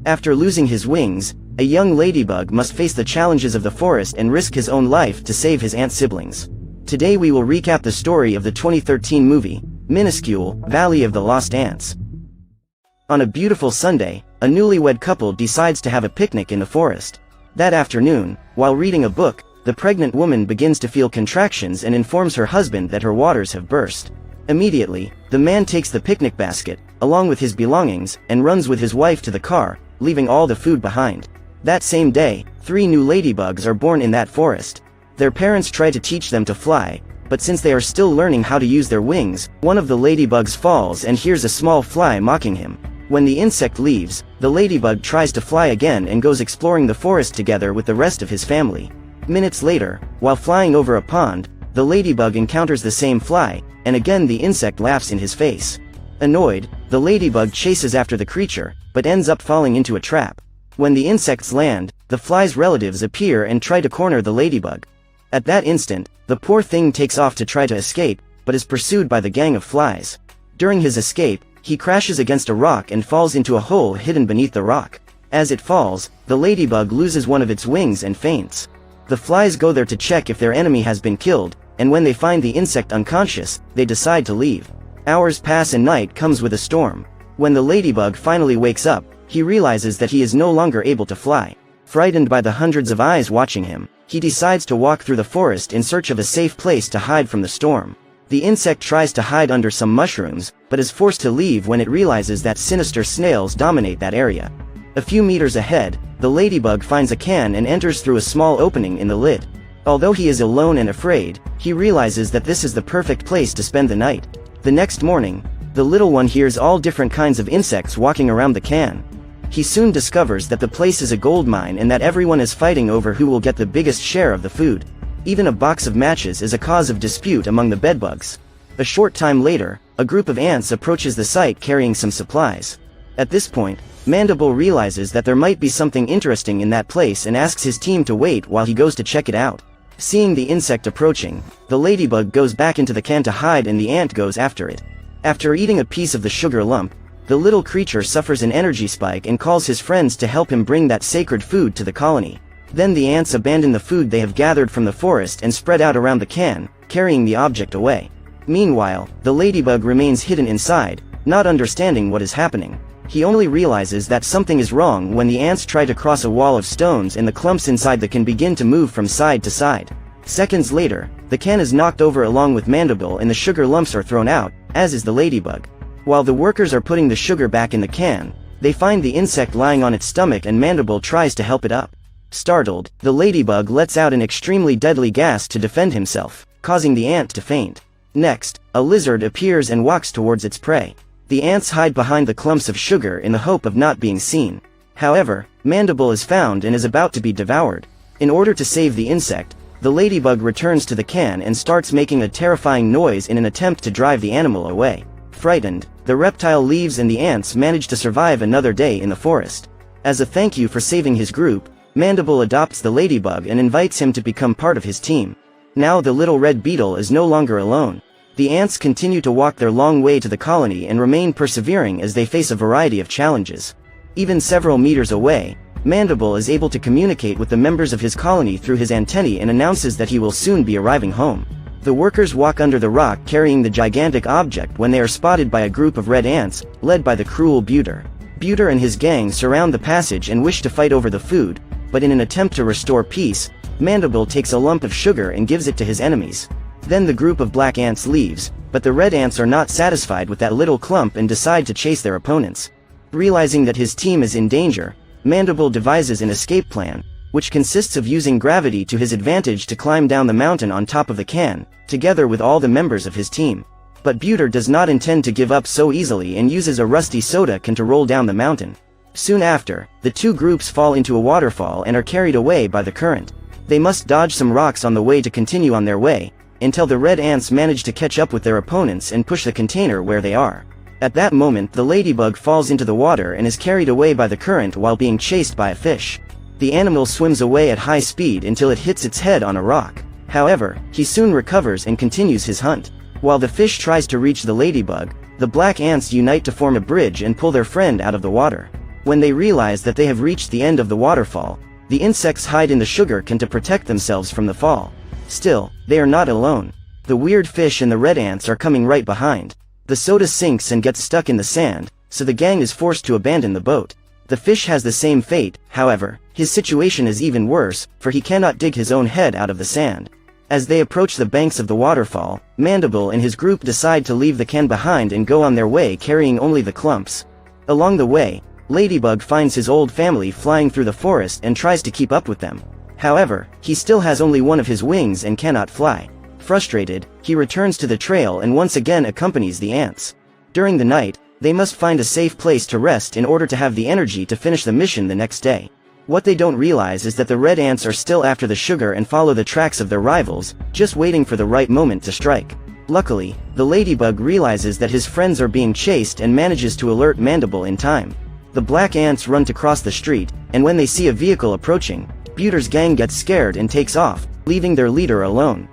After losing his wings, a young ladybug must face the challenges of the forest and risk his own life to save his ant siblings. Today we will recap the story of the 2013 movie, Minuscule, Valley of the Lost Ants. On a beautiful Sunday, a newlywed couple decides to have a picnic in the forest. That afternoon, while reading a book, the pregnant woman begins to feel contractions and informs her husband that her waters have burst. Immediately, the man takes the picnic basket, along with his belongings, and runs with his wife to the car, leaving all the food behind. That same day, 3 new ladybugs are born in that forest. Their parents try to teach them to fly, but since they are still learning how to use their wings, one of the ladybugs falls and hears a small fly mocking him. When the insect leaves, the ladybug tries to fly again and goes exploring the forest together with the rest of his family. Minutes later, while flying over a pond, the ladybug encounters the same fly, and again the insect laughs in his face. Annoyed, the ladybug chases after the creature, but ends up falling into a trap. When the insects land, the fly's relatives appear and try to corner the ladybug. At that instant, the poor thing takes off to try to escape, but is pursued by the gang of flies. During his escape, he crashes against a rock and falls into a hole hidden beneath the rock. As it falls, the ladybug loses one of its wings and faints. The flies go there to check if their enemy has been killed, and when they find the insect unconscious, they decide to leave. Hours pass and night comes with a storm. When the ladybug finally wakes up, he realizes that he is no longer able to fly. Frightened by the hundreds of eyes watching him, he decides to walk through the forest in search of a safe place to hide from the storm. The insect tries to hide under some mushrooms, but is forced to leave when it realizes that sinister snails dominate that area. A few meters ahead, the ladybug finds a can and enters through a small opening in the lid. Although he is alone and afraid, he realizes that this is the perfect place to spend the night. The next morning, the little one hears all different kinds of insects walking around the can. He soon discovers that the place is a gold mine and that everyone is fighting over who will get the biggest share of the food. Even a box of matches is a cause of dispute among the bedbugs. A short time later, a group of ants approaches the site carrying some supplies. At this point, Mandible realizes that there might be something interesting in that place and asks his team to wait while he goes to check it out. Seeing the insect approaching, the ladybug goes back into the can to hide and the ant goes after it. After eating a piece of the sugar lump, the little creature suffers an energy spike and calls his friends to help him bring that sacred food to the colony. Then the ants abandon the food they have gathered from the forest and spread out around the can, carrying the object away. Meanwhile, the ladybug remains hidden inside, not understanding what is happening. He only realizes that something is wrong when the ants try to cross a wall of stones and the clumps inside the can begin to move from side to side. Seconds later, the can is knocked over along with Mandible and the sugar lumps are thrown out, as is the ladybug. While the workers are putting the sugar back in the can, they find the insect lying on its stomach and Mandible tries to help it up. Startled, the ladybug lets out an extremely deadly gas to defend himself, causing the ant to faint. Next, a lizard appears and walks towards its prey. The ants hide behind the clumps of sugar in the hope of not being seen. However, Mandible is found and is about to be devoured. In order to save the insect, the ladybug returns to the can and starts making a terrifying noise in an attempt to drive the animal away. Frightened, the reptile leaves and the ants manage to survive another day in the forest. As a thank you for saving his group, Mandible adopts the ladybug and invites him to become part of his team. Now the little red beetle is no longer alone. The ants continue to walk their long way to the colony and remain persevering as they face a variety of challenges. Even several meters away, Mandible is able to communicate with the members of his colony through his antennae and announces that he will soon be arriving home. The workers walk under the rock carrying the gigantic object when they are spotted by a group of red ants, led by the cruel Buter. Buter and his gang surround the passage and wish to fight over the food, but in an attempt to restore peace, Mandible takes a lump of sugar and gives it to his enemies. Then the group of black ants leaves, but the red ants are not satisfied with that little clump and decide to chase their opponents. Realizing that his team is in danger, Mandible devises an escape plan, which consists of using gravity to his advantage to climb down the mountain on top of the can, together with all the members of his team. But Buter does not intend to give up so easily and uses a rusty soda can to roll down the mountain. Soon after, the two groups fall into a waterfall and are carried away by the current. They must dodge some rocks on the way to continue on their way, until the red ants manage to catch up with their opponents and push the container where they are. At that moment the ladybug falls into the water and is carried away by the current while being chased by a fish. The animal swims away at high speed until it hits its head on a rock. However, he soon recovers and continues his hunt. While the fish tries to reach the ladybug, the black ants unite to form a bridge and pull their friend out of the water. When they realize that they have reached the end of the waterfall, the insects hide in the sugar cane to protect themselves from the fall. Still, they are not alone. The weird fish and the red ants are coming right behind. The soda sinks and gets stuck in the sand, so the gang is forced to abandon the boat. The fish has the same fate, however. His situation is even worse, for he cannot dig his own head out of the sand. As they approach the banks of the waterfall, Mandible and his group decide to leave the can behind and go on their way carrying only the clumps. Along the way, Ladybug finds his old family flying through the forest and tries to keep up with them. However, he still has only one of his wings and cannot fly. Frustrated, he returns to the trail and once again accompanies the ants. During the night, they must find a safe place to rest in order to have the energy to finish the mission the next day. What they don't realize is that the red ants are still after the sugar and follow the tracks of their rivals, just waiting for the right moment to strike. Luckily, the ladybug realizes that his friends are being chased and manages to alert Mandible in time. The black ants run to cross the street, and when they see a vehicle approaching, Buter's gang gets scared and takes off, leaving their leader alone.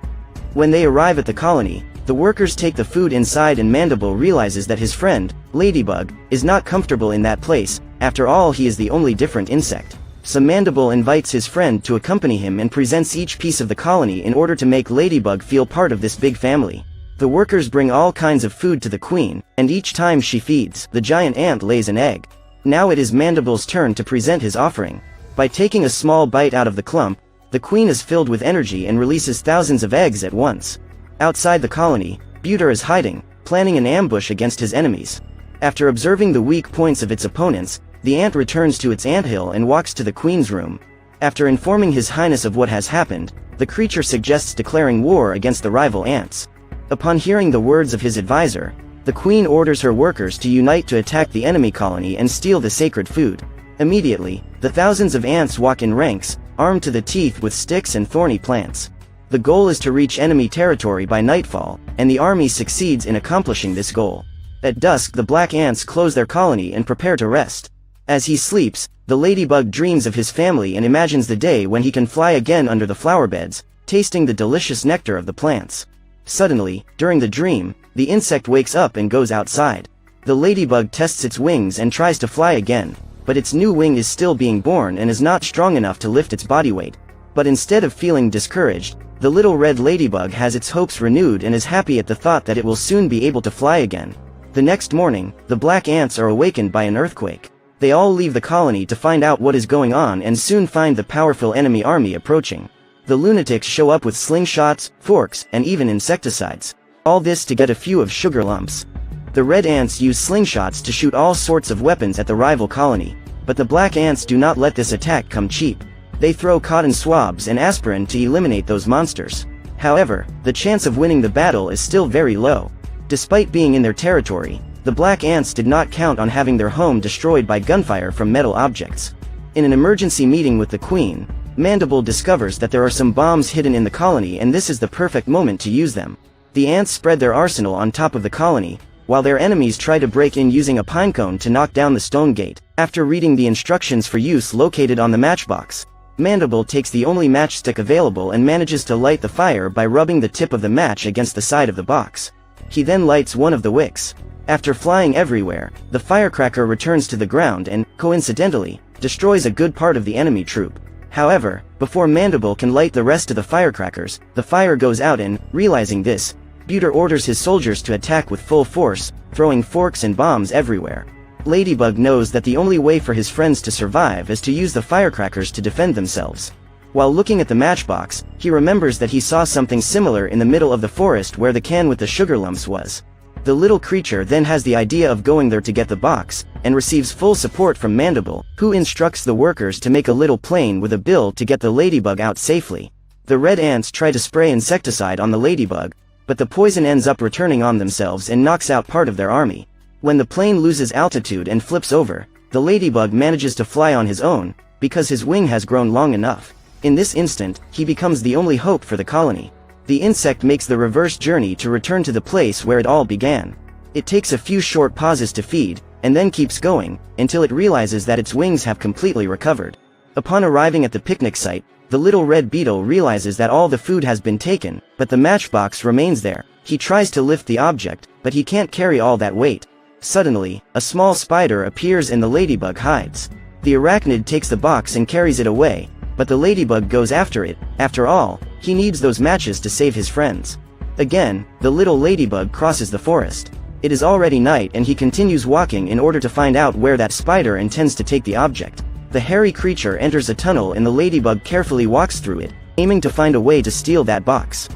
When they arrive at the colony, the workers take the food inside and Mandible realizes that his friend, Ladybug, is not comfortable in that place. After all, he is the only different insect. So Mandible invites his friend to accompany him and presents each piece of the colony in order to make Ladybug feel part of this big family. The workers bring all kinds of food to the queen, and each time she feeds, the giant ant lays an egg. Now it is Mandible's turn to present his offering. By taking a small bite out of the clump, the queen is filled with energy and releases thousands of eggs at once. Outside the colony, Buter is hiding, planning an ambush against his enemies. After observing the weak points of its opponents, the ant returns to its anthill and walks to the queen's room. After informing His Highness of what has happened, the creature suggests declaring war against the rival ants. Upon hearing the words of his advisor, the queen orders her workers to unite to attack the enemy colony and steal the sacred food. Immediately, the thousands of ants walk in ranks, armed to the teeth with sticks and thorny plants. The goal is to reach enemy territory by nightfall, and the army succeeds in accomplishing this goal. At dusk, the black ants close their colony and prepare to rest. As he sleeps, the ladybug dreams of his family and imagines the day when he can fly again under the flower beds, tasting the delicious nectar of the plants. Suddenly, during the dream, the insect wakes up and goes outside. The ladybug tests its wings and tries to fly again, but its new wing is still being born and is not strong enough to lift its body weight. But instead of feeling discouraged, the little red ladybug has its hopes renewed and is happy at the thought that it will soon be able to fly again. The next morning, the black ants are awakened by an earthquake. They all leave the colony to find out what is going on and soon find the powerful enemy army approaching. The lunatics show up with slingshots, forks, and even insecticides. All this to get a few of sugar lumps. The red ants use slingshots to shoot all sorts of weapons at the rival colony, but the black ants do not let this attack come cheap. They throw cotton swabs and aspirin to eliminate those monsters. However, the chance of winning the battle is still very low. Despite being in their territory, the black ants did not count on having their home destroyed by gunfire from metal objects. In an emergency meeting with the queen, Mandible discovers that there are some bombs hidden in the colony and this is the perfect moment to use them. The ants spread their arsenal on top of the colony, while their enemies try to break in using a pine cone to knock down the stone gate. After reading the instructions for use located on the matchbox, Mandible takes the only matchstick available and manages to light the fire by rubbing the tip of the match against the side of the box. He then lights one of the wicks. After flying everywhere, the firecracker returns to the ground and, coincidentally, destroys a good part of the enemy troop. However, before Mandible can light the rest of the firecrackers, the fire goes out and, realizing this, Buter orders his soldiers to attack with full force, throwing forks and bombs everywhere. Ladybug knows that the only way for his friends to survive is to use the firecrackers to defend themselves. While looking at the matchbox, he remembers that he saw something similar in the middle of the forest where the can with the sugar lumps was. The little creature then has the idea of going there to get the box, and receives full support from Mandible, who instructs the workers to make a little plane with a bill to get the ladybug out safely. The red ants try to spray insecticide on the ladybug, but the poison ends up returning on themselves and knocks out part of their army. When the plane loses altitude and flips over, the ladybug manages to fly on his own, because his wing has grown long enough. In this instant, he becomes the only hope for the colony. The insect makes the reverse journey to return to the place where it all began. It takes a few short pauses to feed, and then keeps going, until it realizes that its wings have completely recovered. Upon arriving at the picnic site, the little red beetle realizes that all the food has been taken, but the matchbox remains there. He tries to lift the object, but he can't carry all that weight. Suddenly, a small spider appears and the ladybug hides. The arachnid takes the box and carries it away, but the ladybug goes after it. After all, he needs those matches to save his friends. Again, the little ladybug crosses the forest. It is already night and he continues walking in order to find out where that spider intends to take the object. The hairy creature enters a tunnel and the ladybug carefully walks through it, aiming to find a way to steal that box.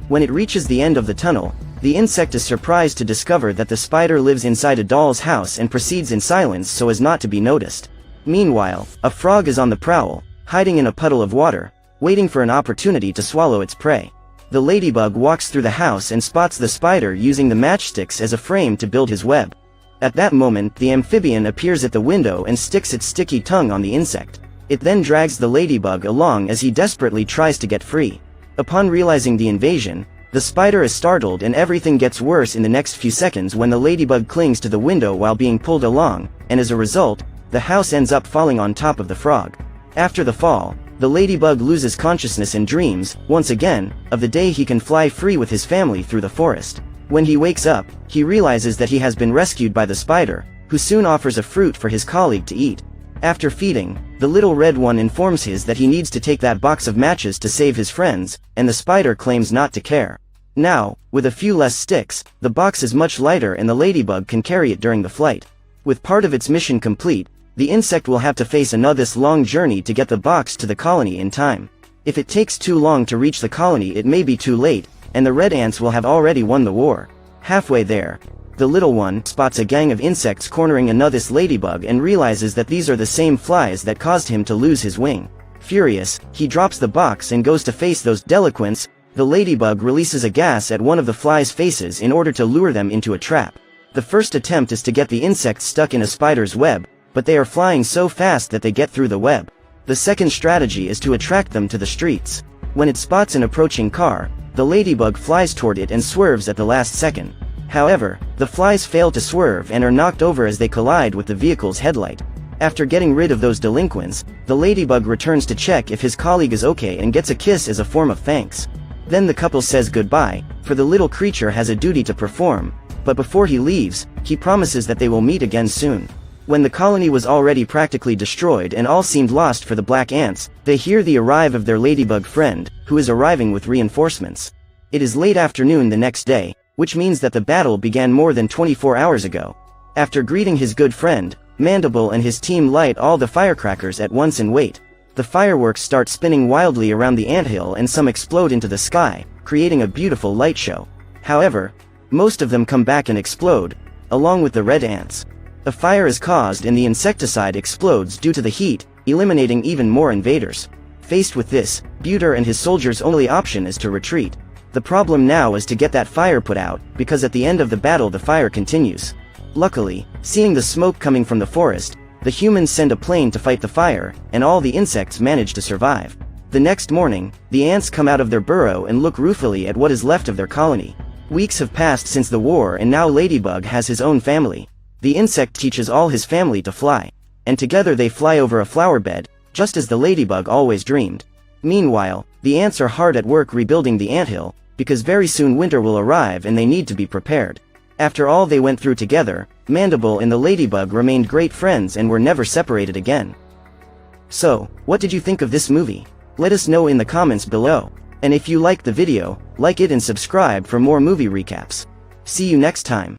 When it reaches the end of the tunnel, the insect is surprised to discover that the spider lives inside a doll's house and proceeds in silence so as not to be noticed. Meanwhile, a frog is on the prowl, hiding in a puddle of water, waiting for an opportunity to swallow its prey. The ladybug walks through the house and spots the spider using the matchsticks as a frame to build his web. At that moment, the amphibian appears at the window and sticks its sticky tongue on the insect. It then drags the ladybug along as he desperately tries to get free. Upon realizing the invasion, the spider is startled and everything gets worse in the next few seconds when the ladybug clings to the window while being pulled along, and as a result, the house ends up falling on top of the frog. After the fall, the ladybug loses consciousness and dreams, once again, of the day he can fly free with his family through the forest. When he wakes up, he realizes that he has been rescued by the spider, who soon offers a fruit for his colleague to eat. After feeding, the little red one informs his that he needs to take that box of matches to save his friends, and the spider claims not to care. Now, with a few less sticks, the box is much lighter and the ladybug can carry it during the flight. With part of its mission complete, the insect will have to face another long journey to get the box to the colony in time. If it takes too long to reach the colony, it may be too late, and the red ants will have already won the war. Halfway there, the little one spots a gang of insects cornering another ladybug and realizes that these are the same flies that caused him to lose his wing. Furious, he drops the box and goes to face those delinquents. The ladybug releases a gas at one of the flies' faces in order to lure them into a trap. The first attempt is to get the insects stuck in a spider's web, but they are flying so fast that they get through the web. The second strategy is to attract them to the streets. When it spots an approaching car, the ladybug flies toward it and swerves at the last second. However, the flies fail to swerve and are knocked over as they collide with the vehicle's headlight. After getting rid of those delinquents, the ladybug returns to check if his colleague is okay and gets a kiss as a form of thanks. Then the couple says goodbye, for the little creature has a duty to perform, but before he leaves, he promises that they will meet again soon. When the colony was already practically destroyed and all seemed lost for the black ants, they hear the arrival of their ladybug friend, who is arriving with reinforcements. It is late afternoon the next day, which means that the battle began more than 24 hours ago. After greeting his good friend, Mandible and his team light all the firecrackers at once and wait. The fireworks start spinning wildly around the anthill and some explode into the sky, creating a beautiful light show. However, most of them come back and explode, along with the red ants. A fire is caused and the insecticide explodes due to the heat, eliminating even more invaders. Faced with this, Buter and his soldiers' only option is to retreat. The problem now is to get that fire put out, because at the end of the battle the fire continues. Luckily, seeing the smoke coming from the forest, the humans send a plane to fight the fire, and all the insects manage to survive. The next morning, the ants come out of their burrow and look ruefully at what is left of their colony. Weeks have passed since the war and now Ladybug has his own family. The insect teaches all his family to fly, and together they fly over a flower bed, just as the ladybug always dreamed. Meanwhile, the ants are hard at work rebuilding the anthill, because very soon winter will arrive and they need to be prepared. After all they went through together, Mandible and the ladybug remained great friends and were never separated again. So, what did you think of this movie? Let us know in the comments below. And if you liked the video, like it and subscribe for more movie recaps. See you next time.